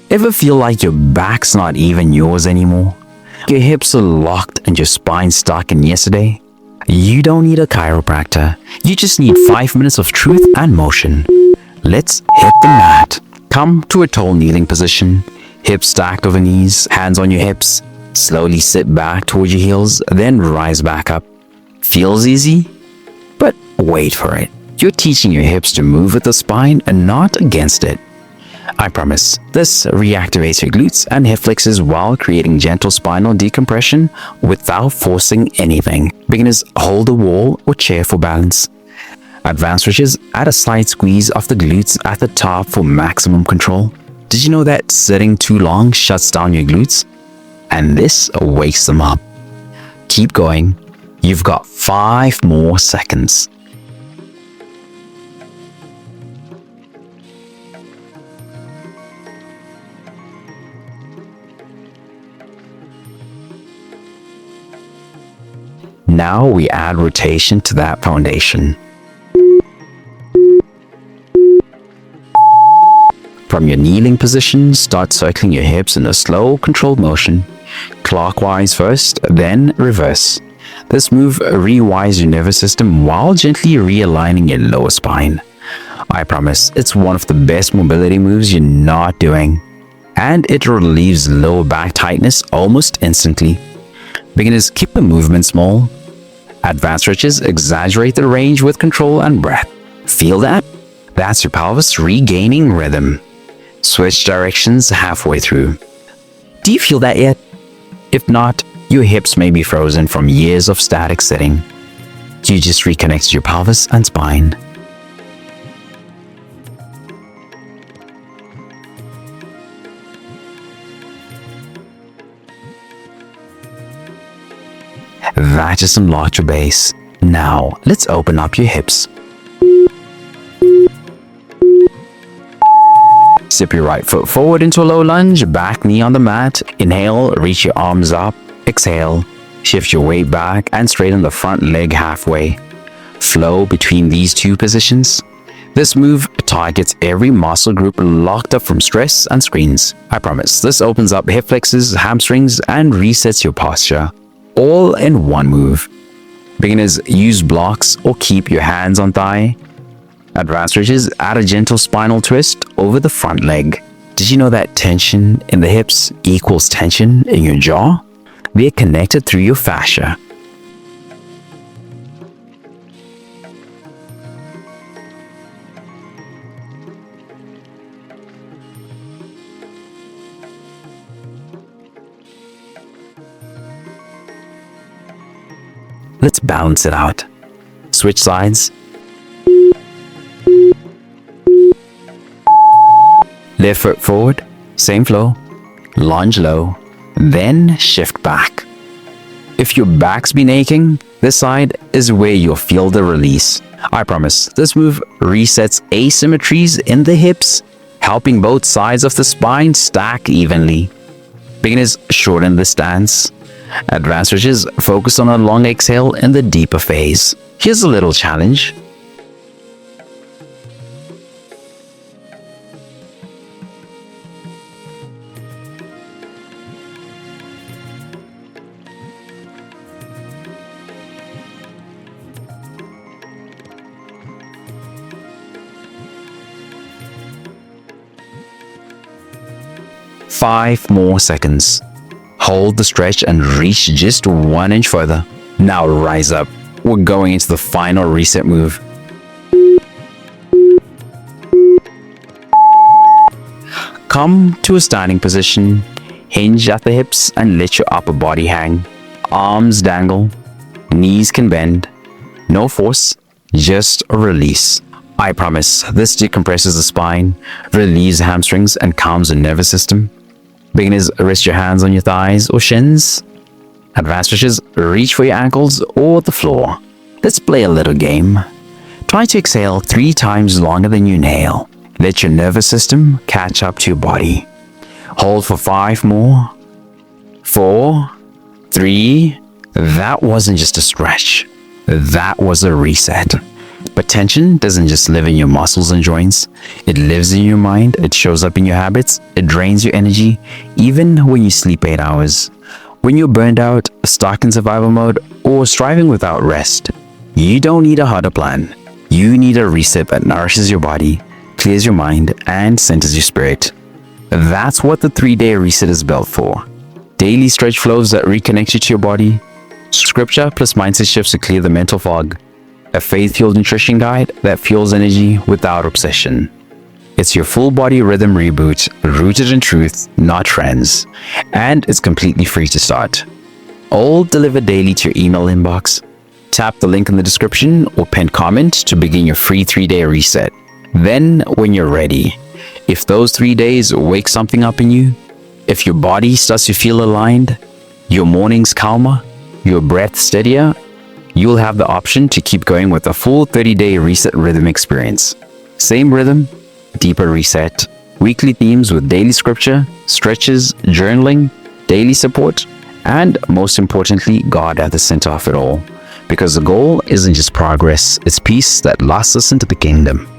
Ever feel like your back's not even yours anymore? Your hips are locked and your spine stuck in yesterday? You don't need a chiropractor. You just need 5 minutes of truth and motion. Let's hit the mat. Come to a tall kneeling position. Hips stacked over knees, hands on your hips. Slowly sit back towards your heels, then rise back up. Feels easy? But wait for it. You're teaching your hips to move with the spine and not against it. I promise, this reactivates your glutes and hip flexors while creating gentle spinal decompression without forcing anything. Beginners, hold a wall or chair for balance. Advanced stretches, add a slight squeeze of the glutes at the top for maximum control. Did you know that sitting too long shuts down your glutes? And this wakes them up. Keep going. You've got 5 more seconds. Now we add rotation to that foundation. From your kneeling position, start circling your hips in a slow, controlled motion. Clockwise first, then reverse. This move rewires your nervous system while gently realigning your lower spine. I promise, it's one of the best mobility moves you're not doing. And it relieves lower back tightness almost instantly. Beginners, keep the movement small. Advanced stretches exaggerate the range with control and breath. Feel that? That's your pelvis regaining rhythm. Switch directions halfway through. Do you feel that yet? If not, your hips may be frozen from years of static sitting. You just reconnect your pelvis and spine. That just unlocked your base. Now, let's open up your hips. Step your right foot forward into a low lunge, back knee on the mat. Inhale, reach your arms up. Exhale, shift your weight back and straighten the front leg halfway. Flow between these two positions. This move targets every muscle group locked up from stress and screens. I promise, this opens up hip flexors, hamstrings, and resets your posture. All in one move. Beginners, use blocks or keep your hands on thigh. Advanced stretches, add a gentle spinal twist over the front leg. Did you know that tension in the hips equals tension in your jaw? They're connected through your fascia. Let's balance it out. Switch sides. Left foot forward, same flow. Lunge low, then shift back. If your back's been aching, this side is where you'll feel the release. I promise, this move resets asymmetries in the hips, helping both sides of the spine stack evenly. Beginners, shorten the stance. Advanced stretches, focus on a long exhale in the deeper phase. Here's a little challenge. Five more seconds. Hold the stretch and reach just 1 inch further. Now rise up. We're going into the final reset move. Come to a standing position. Hinge at the hips and let your upper body hang. Arms dangle. Knees can bend. No force, just a release. I promise, this decompresses the spine, relieves the hamstrings, and calms the nervous system. Beginners, rest your hands on your thighs or shins. Advanced stretches, reach for your ankles or the floor. Let's play a little game. Try to exhale 3 times longer than you inhale. Let your nervous system catch up to your body. Hold for 5 more. 4, 3. That wasn't just a stretch. That was a reset. But But tension doesn't just live in your muscles and joints. It lives in your mind, it shows up in your habits, it drains your energy, even when you sleep 8 hours. When you're burned out, stuck in survival mode, or striving without rest, you don't need a harder plan. You need a reset that nourishes your body, clears your mind, and centers your spirit. That's what the 3-day reset is built for. Daily stretch flows that reconnect you to your body, scripture plus mindset shifts to clear the mental fog, a faith-fueled nutrition guide that fuels energy without obsession. It's your full body rhythm reboot, rooted in truth, not trends, and it's completely free to start. All delivered daily to your email inbox. Tap the link in the description or pinned comment to begin your free 3-day reset. Then, when you're ready, if those 3 days wake something up in you, if your body starts to feel aligned, your mornings calmer, your breath steadier, you'll have the option to keep going with a full 30-day reset rhythm experience. Same rhythm, deeper reset, weekly themes with daily scripture, stretches, journaling, daily support, and most importantly, God at the center of it all. Because the goal isn't just progress, it's peace that lasts us into the kingdom.